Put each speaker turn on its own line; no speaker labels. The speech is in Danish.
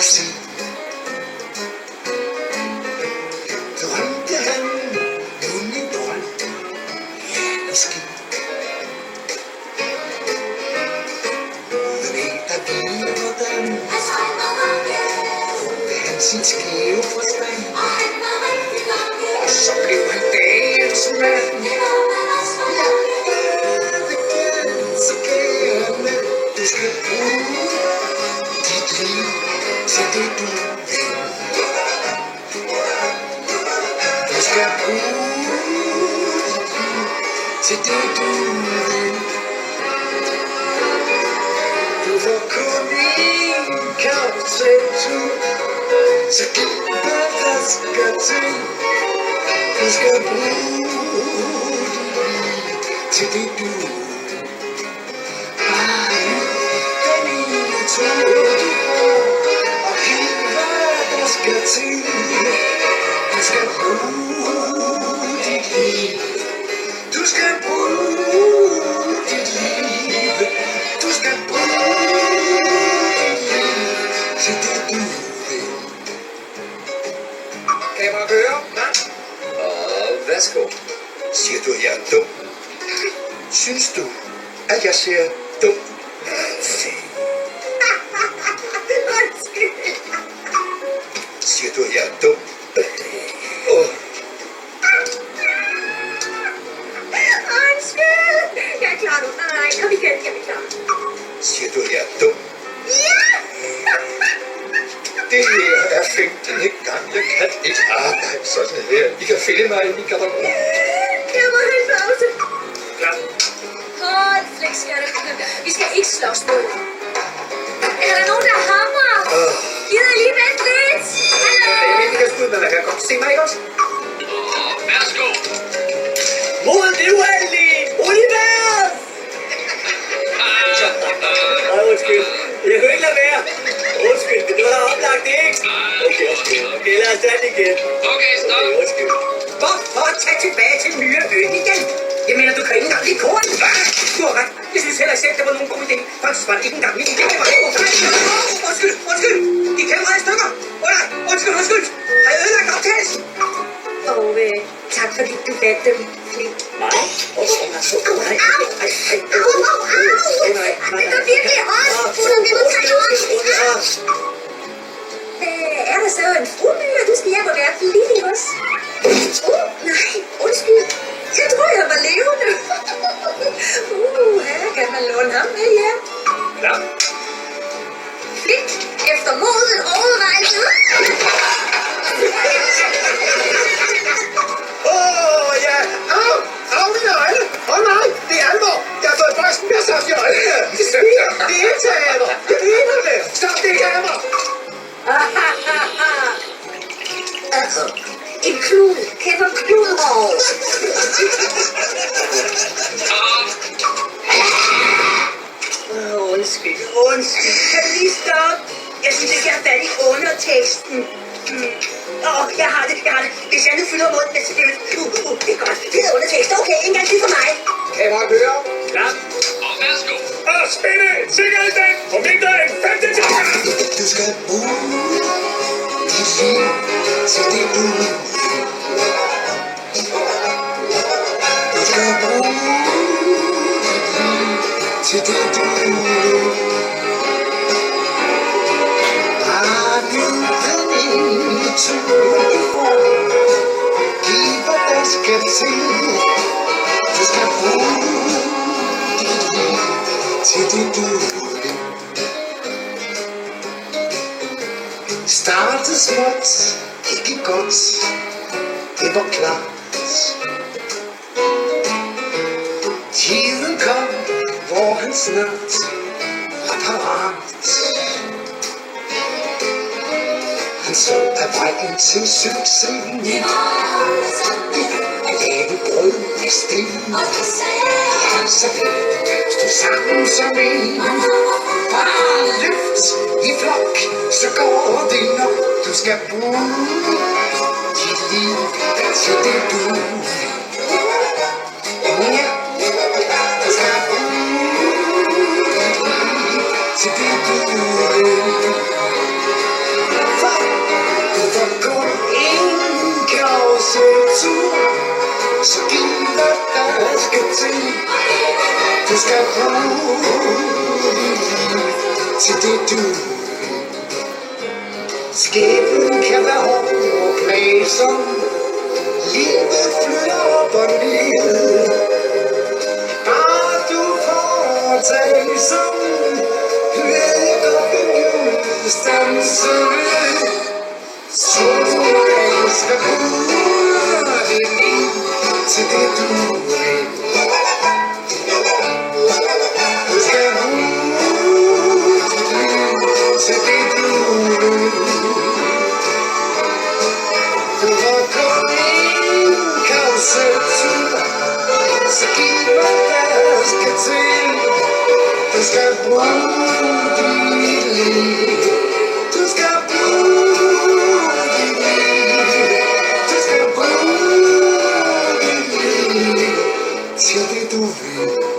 se. Drømte han nu min drøm? Ja, måske. Uden helt at vide hvordan brugte han sin skæve forstand. Og så blev han dagens mand. Du skal bruge dit liv til det du vil. Du skal bruge dit liv til det du vil. Du får kun én kapseltur, så giv hvad der skal til. Du skal bruge dit liv til det du vil. Og giv hvad der skal til. Du skal bruge dit liv. Du skal bruge dit liv. Du skal bruge dit liv til det du vil. Kan man høre? Og værsgo. Siger du, jeg er dum? Synes du, at jeg ser dum? Siger du, jeg er dum?
Undskyld! Jeg er klar nu. Nej, kom igen, jeg er klar.
Siger du, jeg er dum?
Ja!
Det her er 15. gang. Jeg kan ikke arbejde sådan her. I kan finde mig i min garderobe.
Jeg må have en pause.
Klar.
Hold, flækskærte. Vi skal ikke slås nu. Er der nogen, der hamrer? Gider I lige vente lidt? Hallo?
Jeg kan skud, men man kan godt se mig, ikke også?
Værsgo.
Mod det uheldige univers! Undskyld. Jeg kunne ikke lade være. Undskyld, men det var da oplagt, ikke? Okay, lad os tage det igen.
Okay, stop.
Undskyld. Hvorfor tage tilbage til Myreøen igen? Jeg mener, du kan ikke engang lide koren. Du har ret. Jeg synes heller selv, det var nogen god idé. Faktisk var det ikke engang min idé. Undskyld. De kamera er i stykker. Nej, undskyld. Har jeg ødelagt optagelsen?
Og tak fordi du vandt dem, Flink.
Nej.
Det gør virkelig ondt. Det må tage ondt. Er der så en frumyre, du skal hjem og være flittig også? Nej, undskyld. Jeg tror, jeg var levende. Her kan man låne ham med hjem.
Ja.
Flink, efter moden overvejelse.
Ja. Au, mine øjne. Nej, det er alvor. Jeg har fået brysten med saft i øjnene. Det er teater. Jeg mener det. Stop det kamera.
En klud. Kæmper kludhår. Undskyld. Kan du lige stoppe? Jeg synes ikke, jeg har fat i underteksten. Jeg har det. Hvis jeg nu fylder munden med spil. Det er godt. Det er undertekst. Okay, en gang til for mig.
Kan man høre? Ja.
Og værsgo.
Og spænde sikkerhedsdag på mindre end 15 timer.
Du skal bruge dit liv til det du vil. Du skal bruge dit liv til det du vil. Bare lyt den ene tur du får. Giv hvad der skal til. Du skal bruge dit liv til det du vil. Startede småt, ikke godt, det var klart. Tiden kom, hvor han snart var parat. Han så af vejen til succesen. At lave brød af sten. Så stod sammen som en. Bare løft i flok, så går det nok. Du skal bruge dit liv til det du vil. Ja, du skal bruge dit liv til det du vil. skal til. Du skal bruge til det du. Skæbnen kan være hård og plagsom. Livet flytter op og ned. Bare du får tage som ved jeg godt begynde stanse. Solen skal bruge dit liv til det du vil. Du skal bruge dit liv til det du vil. Du har kun en kausetur, så giv mig hvad skal til. Du skal bruge dit liv. Du skal bruge dit liv. Du skal bruge dit liv til det du vil.